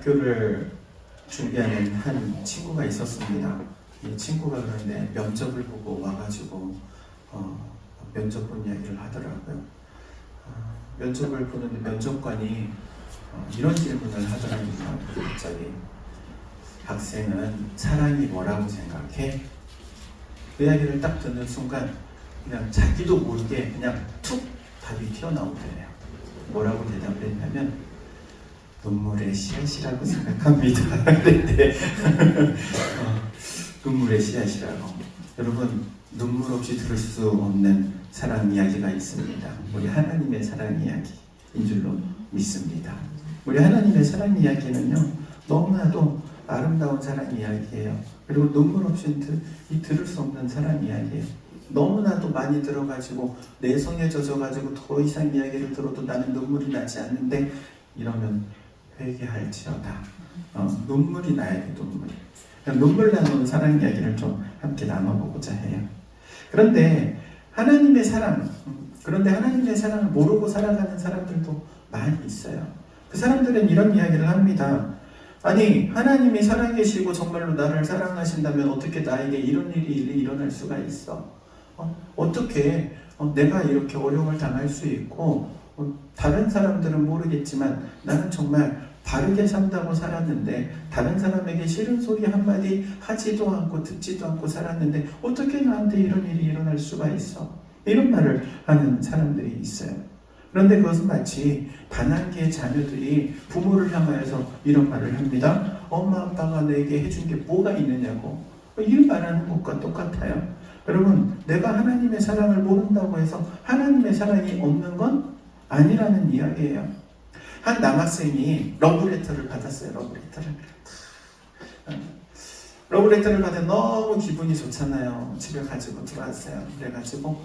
대학교를 준비하는 한 친구가 있었습니다. 이 친구가 그런데 면접을 보고 와가지고 면접 본 이야기를 하더라고요. 면접을 보는데 면접관이 이런 질문을 하더라고요. 갑자기 학생은 사랑이 뭐라고 생각해? 그 이야기를 딱 듣는 순간 그냥 자기도 모르게 그냥 툭 답이 튀어나오더래요. 뭐라고 대답을 했냐면 눈물의 씨앗이라고 생각합니다. 그랬는데 눈물의 씨앗이라고. 여러분, 눈물 없이 들을 수 없는 사랑 이야기가 있습니다. 우리 하나님의 사랑 이야기인 줄로 믿습니다. 우리 하나님의 사랑 이야기는요, 너무나도 아름다운 사랑 이야기예요. 그리고 눈물 없이 들을 수 없는 사랑 이야기예요. 너무나도 많이 들어가지고 내성에 젖어가지고 더 이상 이야기를 들어도 나는 눈물이 나지 않는데 이러면 회개할지어다. 눈물이 나야 돼. 눈물 나는 사랑 이야기를 좀 함께 나눠보고자 해요. 그런데 하나님의 사랑을 모르고 살아가는 사람들도 많이 있어요. 그 사람들은 이런 이야기를 합니다. 아니, 하나님이 살아계시고 정말로 나를 사랑하신다면 어떻게 나에게 이런 일이 일어날 수가 있어? 어떻게 내가 이렇게 어려움을 당할 수 있고 다른 사람들은 모르겠지만 나는 정말 바르게 산다고 살았는데 다른 사람에게 싫은 소리 한마디 하지도 않고 듣지도 않고 살았는데 어떻게 나한테 이런 일이 일어날 수가 있어? 이런 말을 하는 사람들이 있어요. 그런데 그것은 마치 반항기의 자녀들이 부모를 향하여서 이런 말을 합니다. 엄마 아빠가 내게 해준 게 뭐가 있느냐고 이런 말하는 것과 똑같아요. 여러분, 내가 하나님의 사랑을 모른다고 해서 하나님의 사랑이 없는 건 아니라는 이야기예요. 한 남학생이 러브레터를 받았어요. 러브레터를 받아 너무 기분이 좋잖아요. 집에 가지고 들어왔어요. 그래가지고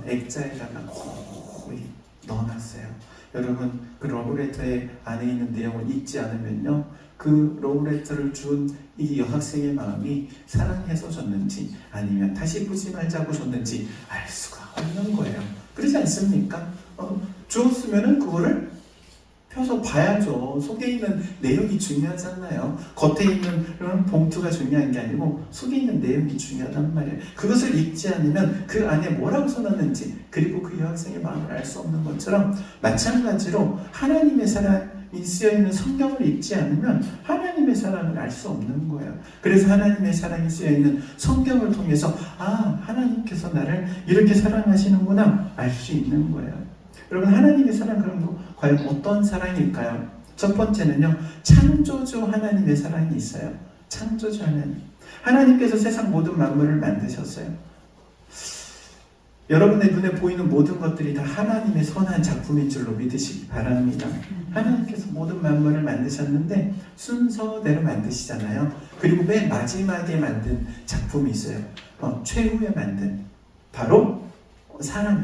액자에다가 고이 넣어놨어요. 여러분, 그 러브레터의 안에 있는 내용을 읽지 않으면요, 그 러브레터를 준 이 여학생의 마음이 사랑해서 줬는지 아니면 다시 보지 말자고 줬는지 알 수가 없는 거예요. 그렇지 않습니까? 주었으면은 그거를 펴서 봐야죠. 속에 있는 내용이 중요하잖아요. 겉에 있는 그런 봉투가 중요한 게 아니고 속에 있는 내용이 중요하단 말이에요. 그것을 읽지 않으면 그 안에 뭐라고 써놨는지 그리고 그 여학생의 마음을 알 수 없는 것처럼 마찬가지로 하나님의 사랑이 쓰여있는 성경을 읽지 않으면 하나님의 사랑을 알 수 없는 거예요. 그래서 하나님의 사랑이 쓰여있는 성경을 통해서 하나님께서 나를 이렇게 사랑하시는구나 알 수 있는 거예요. 여러분, 하나님의 사랑 그럼 과연 어떤 사랑일까요? 첫 번째는요, 창조주 하나님의 사랑이 있어요. 창조주 하나님께서 세상 모든 만물을 만드셨어요. 여러분의 눈에 보이는 모든 것들이 다 하나님의 선한 작품인 줄로 믿으시기 바랍니다. 하나님께서 모든 만물을 만드셨는데 순서대로 만드시잖아요. 그리고 맨 마지막에 만든 작품이 있어요. 최후에 만든 바로 사랑.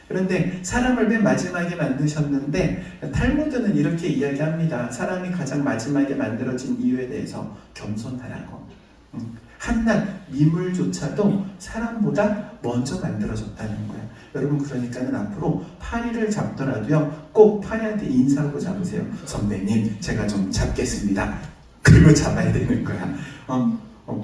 그런데 사람을 맨 마지막에 만드셨는데 탈무드는 이렇게 이야기합니다. 사람이 가장 마지막에 만들어진 이유에 대해서 겸손하라고. 한낱 미물조차도 사람보다 먼저 만들어졌다는 거예요. 여러분, 그러니까는 앞으로 파리를 잡더라도요, 꼭 파리한테 인사하고 잡으세요. 선배님, 제가 좀 잡겠습니다. 그리고 잡아야 되는 거야.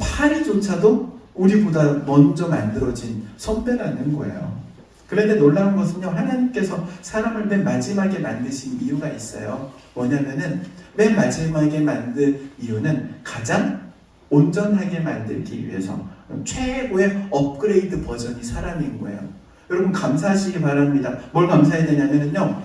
파리조차도 우리보다 먼저 만들어진 선배라는 거예요. 그런데 놀라운 것은요, 하나님께서 사람을 맨 마지막에 만드신 이유가 있어요. 뭐냐면은 맨 마지막에 만든 이유는 가장 온전하게 만들기 위해서 최고의 업그레이드 버전이 사람인 거예요. 여러분, 감사하시기 바랍니다. 뭘 감사해야 되냐면요,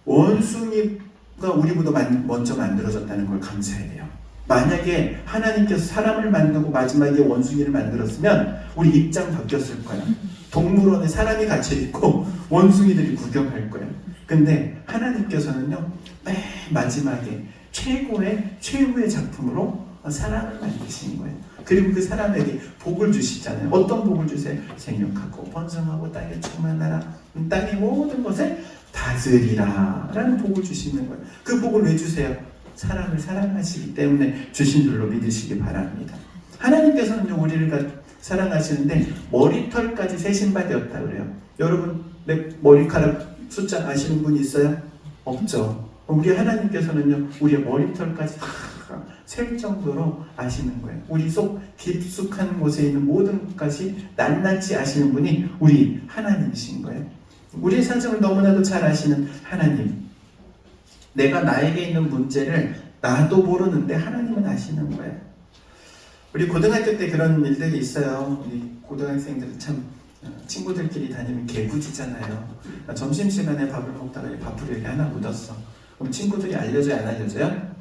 원숭이가 우리보다 먼저 만들어졌다는 걸 감사해야 돼요. 만약에 하나님께서 사람을 만들고 마지막에 원숭이를 만들었으면 우리 입장 바뀌었을 거예요. 동물원에 사람이 갇혀있고 원숭이들이 구경할 거예요. 근데 하나님께서는요, 맨 마지막에 최후의 작품으로 사람을 만드신 거예요. 그리고 그 사람에게 복을 주시잖아요. 어떤 복을 주세요? 생육하고 번성하고 땅에 충만하라, 땅의 모든 것을 다스리라 라는 복을 주시는 거예요. 그 복을 왜 주세요? 사람을 사랑하시기 때문에 주신 줄로 믿으시기 바랍니다. 하나님께서는 우리를 사랑하시는데 머리털까지 세신 바 되었다 그래요. 여러분, 내 머리카락 숫자 아시는 분 있어요? 없죠. 우리 하나님께서는요, 우리의 머리털까지 다 셀 정도로 아시는 거예요. 우리 속 깊숙한 곳에 있는 모든 것까지 낱낱이 아시는 분이 우리 하나님이신 거예요. 우리의 사정을 너무나도 잘 아시는 하나님. 내가 나에게 있는 문제를 나도 모르는데 하나님은 아시는 거예요. 우리 고등학교 때 그런 일들이 있어요. 우리 고등학생들은 참 친구들끼리 다니면 개구지잖아요. 점심시간에 밥을 먹다가 밥풀이 이렇게 하나 묻었어. 그럼 친구들이 알려줘요, 안 알려줘요?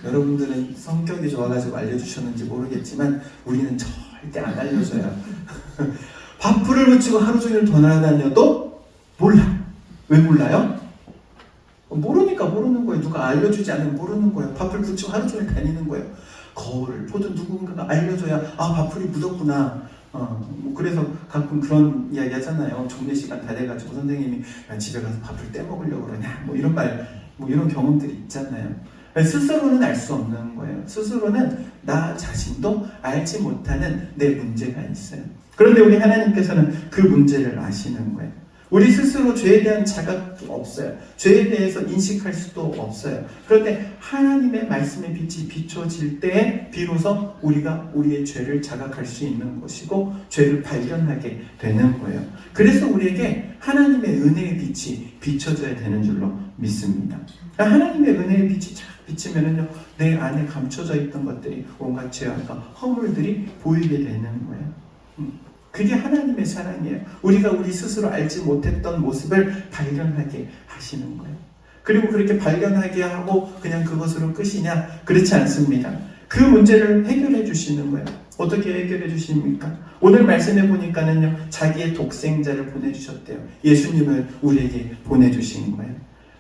여러분들은 성격이 좋아가지고 알려주셨는지 모르겠지만 우리는 절대 안 알려줘요. 밥풀을 묻히고 하루 종일 돌아다녀도 몰라. 왜 몰라요? 모르니까 모르는 거예요. 누가 알려주지 않으면 모르는 거예요. 밥풀 붙이고 하루 종일 다니는 거예요. 거울을 보든 누군가가 알려줘야 밥풀이 묻었구나. 그래서 가끔 그런 이야기 하잖아요. 종례 시간 다 돼가지고 선생님이 집에 가서 밥을 떼먹으려고 그러냐, 이런 이런 경험들이 있잖아요. 스스로는 알 수 없는 거예요. 스스로는 나 자신도 알지 못하는 내 문제가 있어요. 그런데 우리 하나님께서는 그 문제를 아시는 거예요. 우리 스스로 죄에 대한 자각도 없어요. 죄에 대해서 인식할 수도 없어요. 그런데 하나님의 말씀의 빛이 비춰질 때 비로소 우리가 우리의 죄를 자각할 수 있는 것이고 죄를 발견하게 되는 거예요. 그래서 우리에게 하나님의 은혜의 빛이 비춰져야 되는 줄로 믿습니다. 하나님의 은혜의 빛이 쫙 비치면은요, 내 안에 감춰져 있던 것들이 온갖 죄악과 허물들이 보이게 되는 거예요. 그게 하나님의 사랑이에요. 우리가 우리 스스로 알지 못했던 모습을 발견하게 하시는 거예요. 그리고 그렇게 발견하게 하고 그냥 그것으로 끝이냐? 그렇지 않습니다. 그 문제를 해결해 주시는 거예요. 어떻게 해결해 주십니까? 오늘 말씀해 보니까는요, 자기의 독생자를 보내주셨대요. 예수님을 우리에게 보내주신 거예요.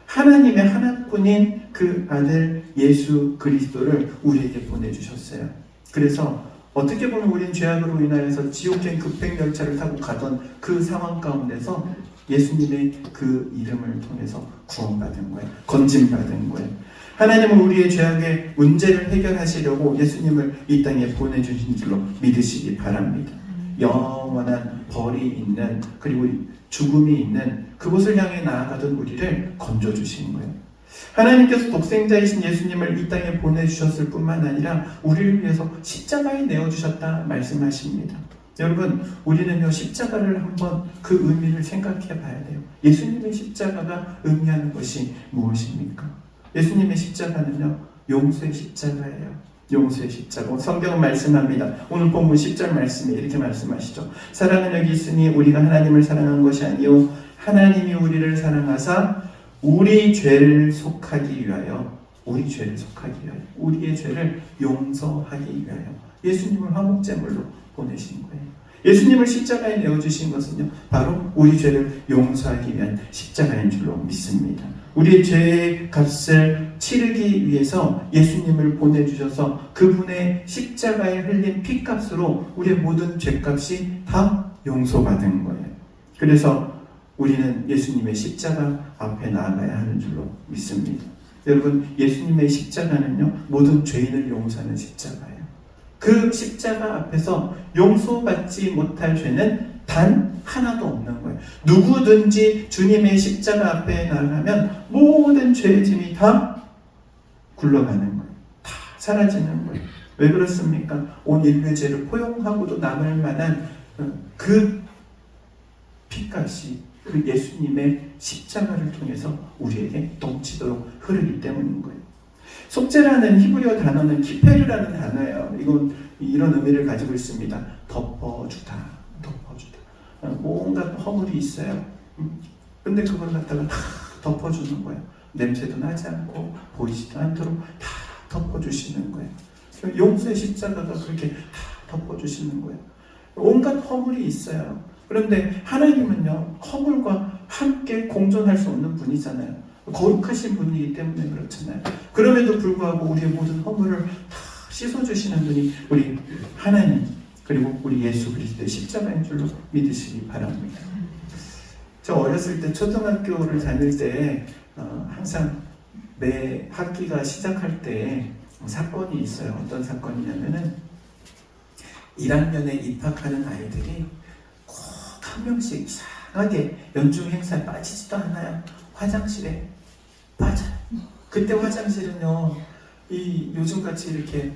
하나님의 하나뿐인 그 아들 예수 그리스도를 우리에게 보내주셨어요. 그래서 어떻게 보면 우린 죄악으로 인하여서 지옥행 급행열차를 타고 가던 그 상황 가운데서 예수님의 그 이름을 통해서 구원받은 거예요. 건짐받은 거예요. 하나님은 우리의 죄악의 문제를 해결하시려고 예수님을 이 땅에 보내주신 줄로 믿으시기 바랍니다. 영원한 벌이 있는, 그리고 죽음이 있는 그곳을 향해 나아가던 우리를 건져주신 거예요. 하나님께서 독생자이신 예수님을 이 땅에 보내주셨을 뿐만 아니라 우리를 위해서 십자가에 내어주셨다 말씀하십니다. 여러분, 우리는요, 십자가를 한번 그 의미를 생각해 봐야 돼요. 예수님의 십자가가 의미하는 것이 무엇입니까? 예수님의 십자가는요, 용서의 십자가예요. 용서의 십자가. 성경은 말씀합니다. 오늘 본문 10절 말씀에 이렇게 말씀하시죠. 사랑은 여기 있으니 우리가 하나님을 사랑한 것이 아니요 하나님이 우리를 사랑하사 우리 죄를 속하기 위하여, 우리 죄를 속하기 위하여, 우리의 죄를 용서하기 위하여 예수님을 화목제물로 보내신 거예요. 예수님을 십자가에 내어주신 것은요, 바로 우리 죄를 용서하기 위한 십자가인 줄로 믿습니다. 우리의 죄의 값을 치르기 위해서 예수님을 보내주셔서 그분의 십자가에 흘린 피값으로 우리의 모든 죄값이 다 용서받은 거예요. 그래서 우리는 예수님의 십자가 앞에 나아가야 하는 줄로 믿습니다. 여러분, 예수님의 십자가는요, 모든 죄인을 용서하는 십자가예요. 그 십자가 앞에서 용서받지 못할 죄는 단 하나도 없는 거예요. 누구든지 주님의 십자가 앞에 나가면 모든 죄의 짐이 다 굴러가는 거예요. 다 사라지는 거예요. 왜 그렇습니까? 온 인류의 죄를 포용하고도 남을 만한 그 피값이 그 예수님의 십자가를 통해서 우리에게 넘치도록 흐르기 때문인 거예요. 속죄라는 히브리어 단어는 키페르라는 단어예요. 이건 이런 의미를 가지고 있습니다. 덮어주다, 덮어주다. 뭔가 허물이 있어요. 근데 그걸 갖다가 다 덮어주는 거예요. 냄새도 나지 않고 보이지도 않도록 다 덮어주시는 거예요. 용서의 십자가가 그렇게 다 덮어주시는 거예요. 온갖 허물이 있어요. 그런데 하나님은요, 허물과 함께 공존할 수 없는 분이잖아요. 거룩하신 분이기 때문에 그렇잖아요. 그럼에도 불구하고 우리의 모든 허물을 다 씻어주시는 분이 우리 하나님, 그리고 우리 예수 그리스도의 십자가인 줄로 믿으시기 바랍니다. 저 어렸을 때 초등학교를 다닐 때 항상 매 학기가 시작할 때 사건이 있어요. 어떤 사건이냐면은 1학년에 입학하는 아이들이 꼭 한 명씩 이상하게 연중 행사에 빠지지도 않아요. 화장실에 빠져요. 그때 화장실은요, 이 요즘같이 이렇게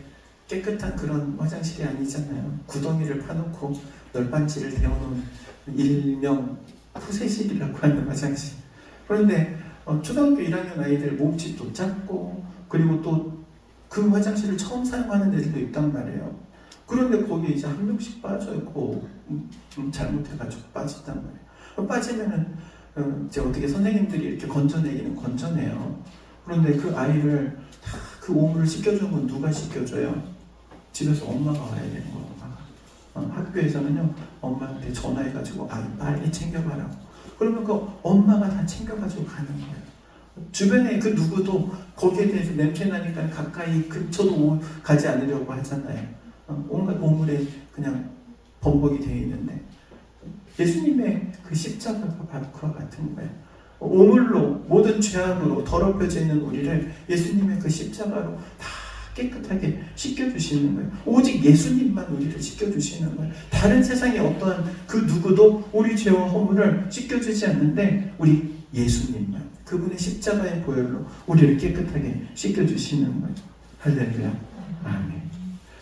깨끗한 그런 화장실이 아니잖아요. 구덩이를 파놓고 널빤지를 대어놓은 일명 푸세식이라고 하는 화장실. 그런데 초등학교 1학년 아이들 몸집도 작고, 그리고 또 그 화장실을 처음 사용하는 애들도 있단 말이에요. 그런데 거기에 이제 한 명씩 빠져있고, 잘못해가지고 빠진단 말이에요. 빠지면은 이제 어떻게 선생님들이 이렇게 건져내기는 건져내요. 그런데 그 아이를 다 그 오물을 씻겨주는 건 누가 씻겨줘요? 집에서 엄마가 와야 되는 거예요. 학교에서는요, 엄마한테 전화해가지고 빨리 챙겨가라고. 그러면 그 엄마가 다 챙겨가지고 가는 거예요. 주변에 그 누구도 거기에 대해서 냄새 나니까 가까이 근처도 가지 않으려고 하잖아요. 온갖 오물에 그냥 범벅이 되어 있는데, 예수님의 그 십자가가 바로 그와 같은 거예요. 오물로, 모든 죄악으로 더럽혀져 있는 우리를 예수님의 그 십자가로 다 깨끗하게 씻겨주시는 거예요. 오직 예수님만 우리를 씻겨주시는 거예요. 다른 세상에 어떠한 그 누구도 우리 죄와 허물을 씻겨주지 않는데, 우리 예수님만, 그분의 십자가의 보혈로 우리를 깨끗하게 씻겨주시는 거예요. 할렐루야. 아멘.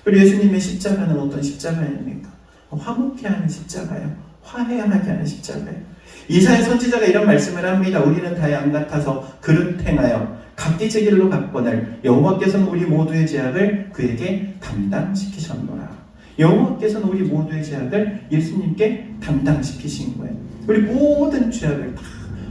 그리고 예수님의 십자가는 어떤 십자가입니까? 화목케 하는 십자가예요. 화해하게 하는 십자가예요. 이사야 선지자가 이런 말씀을 합니다. 우리는 다 양 같아서 그릇 행하여 각기 제 길로 갔거늘 여호와께서는 우리 모두의 죄악을 그에게 담당시키셨노라. 여호와께서는 우리 모두의 죄악을 예수님께 담당시키신 거예요. 우리 모든 죄악을 다,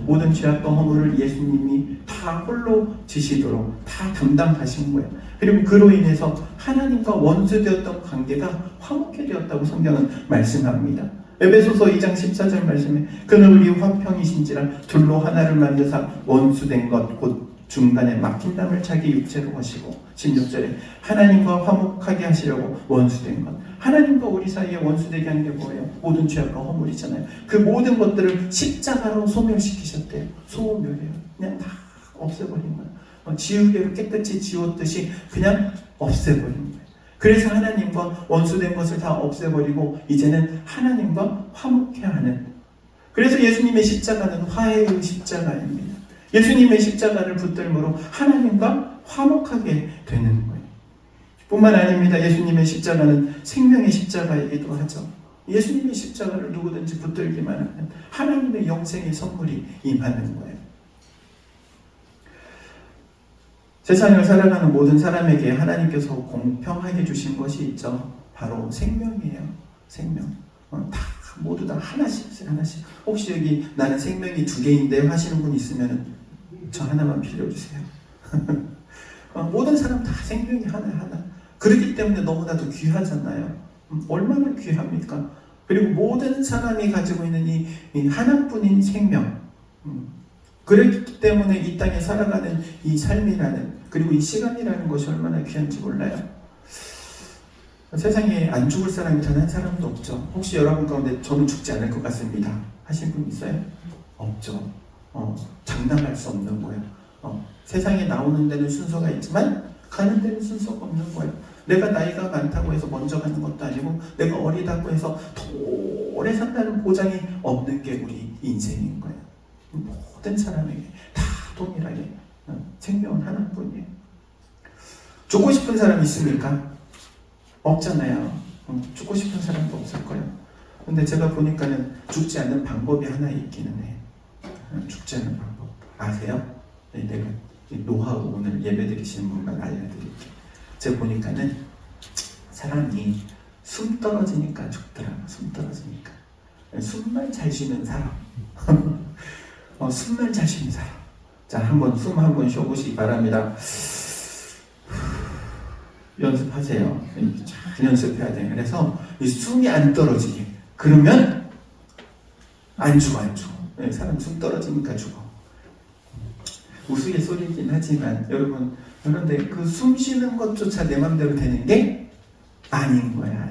모든 죄악과 허물을 예수님이 다 홀로 지시도록 다 담당하신 거예요. 그리고 그로 인해서 하나님과 원수되었던 관계가 화목해 되었다고 성경은 말씀합니다. 에베소서 2장 14절 말씀에 그는 우리 화평이신지라 둘로 하나를 만드사 원수된 것 곧 중간에 막힌 담을 자기 육체로 하시고, 16절에 하나님과 화목하게 하시려고 원수된 것. 하나님과 우리 사이에 원수되게 하는 게 뭐예요? 모든 죄악과 허물이잖아요. 그 모든 것들을 십자가로 소멸시키셨대요. 소멸이에요. 그냥 다 없애버린 거예요. 지우개로 깨끗이 지웠듯이 그냥 없애버린 거예요. 그래서 하나님과 원수된 것을 다 없애버리고 이제는 하나님과 화목해야 하는, 그래서 예수님의 십자가는 화해의 십자가입니다. 예수님의 십자가를 붙들므로 하나님과 화목하게 되는 거예요. 뿐만 아닙니다. 예수님의 십자가는 생명의 십자가이기도 하죠. 예수님의 십자가를 누구든지 붙들기만 하면 하나님의 영생의 선물이 임하는 거예요. 세상을 살아가는 모든 사람에게 하나님께서 공평하게 주신 것이 있죠. 바로 생명이에요. 생명. 다 모두 다 하나씩 하나씩. 혹시 여기 나는 생명이 2개인데 하시는 분 있으면 저 하나만 빌려주세요. 모든 사람 다 생명이 하나. 그렇기 때문에 너무나도 귀하잖아요. 얼마나 귀합니까? 그리고 모든 사람이 가지고 있는 이 하나뿐인 생명. 그렇기 때문에 이 땅에 살아가는 이 삶이라는, 그리고 이 시간이라는 것이 얼마나 귀한지 몰라요. 세상에 안 죽을 사람이 단 한 사람도 없죠. 혹시 여러분 가운데 저는 죽지 않을 것 같습니다 하신 분 있어요? 없죠. 장담할 수 없는 거예요. 세상에 나오는 데는 순서가 있지만 가는 데는 순서가 없는 거예요. 내가 나이가 많다고 해서 먼저 가는 것도 아니고, 내가 어리다고 해서 더 오래 산다는 보장이 없는 게 우리 인생인 거예요. 모든 사람에게 다 동일하게 생명은 하나뿐이에요. 죽고 싶은 사람 있습니까? 없잖아요. 죽고 싶은 사람도 없을 거예요. 근데 제가 보니까는 죽지 않는 방법이 하나 있기는 해. 죽지 않는 방법 아세요? 네, 내가 노하우 오늘 예배 드리시는 분만 알려드릴게요. 제가 보니까는 사람이 숨 떨어지니까 죽더라고. 숨 떨어지니까. 숨만 잘 쉬는 사람. 숨만 잘 쉬는 사람. 자, 한번 숨 한번 쉬어보시기 바랍니다. 연습하세요. 잘 연습해야 돼요. 그래서 이 숨이 안 떨어지게. 그러면 안 죽어. 네, 사람 숨 떨어지니까 죽어. 우스갯소리긴 하지만 여러분, 그런데 그 숨 쉬는 것조차 내 맘대로 되는 게 아닌 거예요.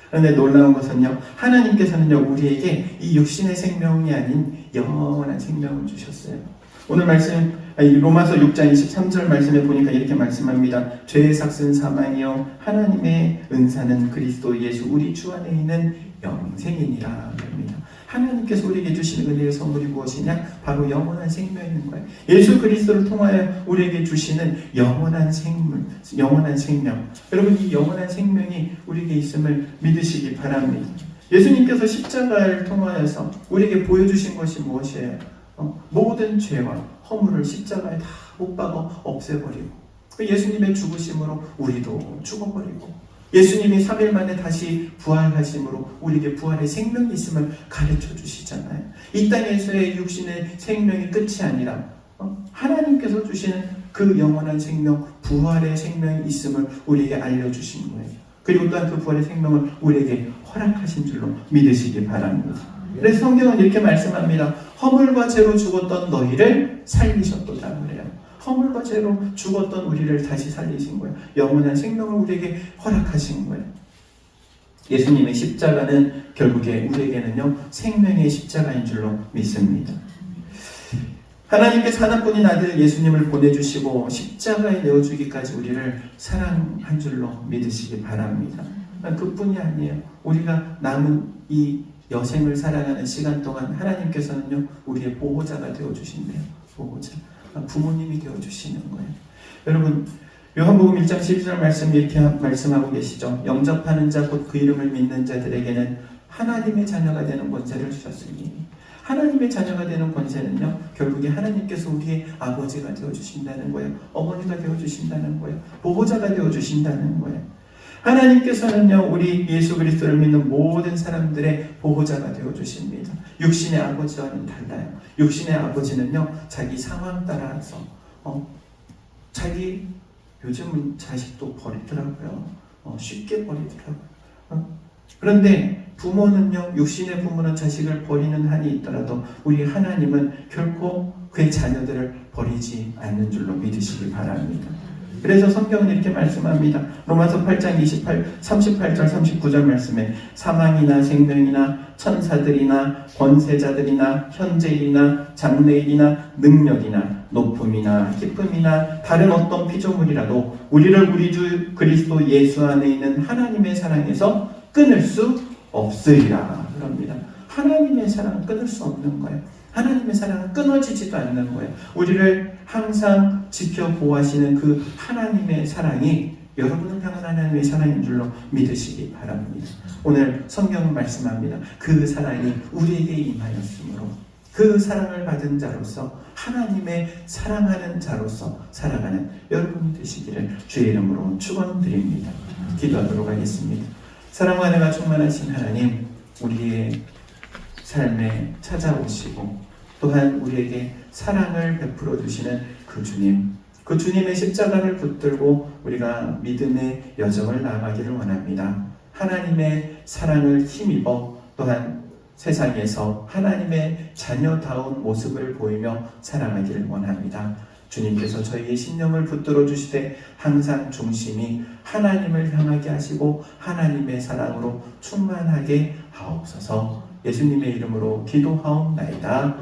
그런데 놀라운 것은요, 하나님께서는요 우리에게 이 육신의 생명이 아닌 영원한 생명을 주셨어요. 오늘 말씀 로마서 6장 23절 말씀에 보니까 이렇게 말씀합니다. 죄의 삭은 사망이요 하나님의 은사는 그리스도 예수 우리 주 안에 있는 영생이니라 합니다. 하나님께서 우리에게 주시는 은혜의 선물이 무엇이냐? 바로 영원한 생명인 거예요. 예수 그리스도를 통하여 우리에게 주시는 영원한 생명. 여러분, 이 영원한 생명이 우리에게 있음을 믿으시기 바랍니다. 예수님께서 십자가를 통하여서 우리에게 보여주신 것이 무엇이에요? 모든 죄와 허물을 십자가에 다 못 박아 없애버리고, 예수님의 죽으심으로 우리도 죽어버리고, 예수님이 3일 만에 다시 부활하심으로 우리에게 부활의 생명이 있음을 가르쳐 주시잖아요. 이 땅에서의 육신의 생명이 끝이 아니라 하나님께서 주시는 그 영원한 생명, 부활의 생명이 있음을 우리에게 알려주신 거예요. 그리고 또한 그 부활의 생명을 우리에게 허락하신 줄로 믿으시기 바랍니다. 그래서 성경은 이렇게 말씀합니다. 허물과 죄로 죽었던 너희를 살리셨도다 그래요. 허물과 죄로 죽었던 우리를 다시 살리신 거예요. 영원한 생명을 우리에게 허락하신 거예요. 예수님의 십자가는 결국에 우리에게는요, 생명의 십자가인 줄로 믿습니다. 하나님께서 하나뿐인 아들 예수님을 보내주시고 십자가에 내어주기까지 우리를 사랑한 줄로 믿으시기 바랍니다. 그뿐이 아니에요. 우리가 남은 이 여생을 살아가는 시간 동안 하나님께서는요, 우리의 보호자가 되어주신대요. 보호자. 부모님이 되어주시는 거예요. 여러분, 요한복음 1장 12절 말씀 이렇게 말씀하고 계시죠. 영접하는 자 곧 그 이름을 믿는 자들에게는 하나님의 자녀가 되는 권세를 주셨으니, 하나님의 자녀가 되는 권세는요, 결국에 하나님께서 우리의 아버지가 되어주신다는 거예요. 어머니가 되어주신다는 거예요. 보호자가 되어주신다는 거예요. 하나님께서는요, 우리 예수 그리스도를 믿는 모든 사람들의 보호자가 되어주십니다. 육신의 아버지와는 달라요. 육신의 아버지는요, 자기 상황 따라서 자기 요즘은 자식도 버리더라고요. 쉽게 버리더라고요. 그런데 부모는요, 육신의 부모는 자식을 버리는 한이 있더라도 우리 하나님은 결코 그의 자녀들을 버리지 않는 줄로 믿으시기 바랍니다. 그래서 성경은 이렇게 말씀합니다. 로마서 8장 38절 39절 말씀에 사망이나 생명이나 천사들이나 권세자들이나 현재일이나 장래일이나 능력이나 높음이나 깊음이나 다른 어떤 피조물이라도 우리를 우리 주 그리스도 예수 안에 있는 하나님의 사랑에서 끊을 수 없으리라 그럽니다. 하나님의 사랑은 끊을 수 없는 거예요. 하나님의 사랑은 끊어지지도 않는 거예요. 우리를 항상 지켜 보호하시는 그 하나님의 사랑이 여러분을 향한 하나님의 사랑인 줄로 믿으시기 바랍니다. 오늘 성경은 말씀합니다. 그 사랑이 우리에게 임하였으므로 그 사랑을 받은 자로서 하나님의 사랑하는 자로서 살아가는 여러분이 되시기를 주의 이름으로 축원드립니다. 기도하도록 하겠습니다. 사랑과 은혜가 충만하신 하나님, 우리의 삶에 찾아오시고 또한 우리에게 사랑을 베풀어 주시는 그 주님, 그 주님의 십자가를 붙들고 우리가 믿음의 여정을 나아가기를 원합니다. 하나님의 사랑을 힘입어 또한 세상에서 하나님의 자녀다운 모습을 보이며 살아가기를 원합니다. 주님께서 저희의 신령을 붙들어 주시되 항상 중심이 하나님을 향하게 하시고 하나님의 사랑으로 충만하게 하옵소서. 예수님의 이름으로 기도하옵나이다.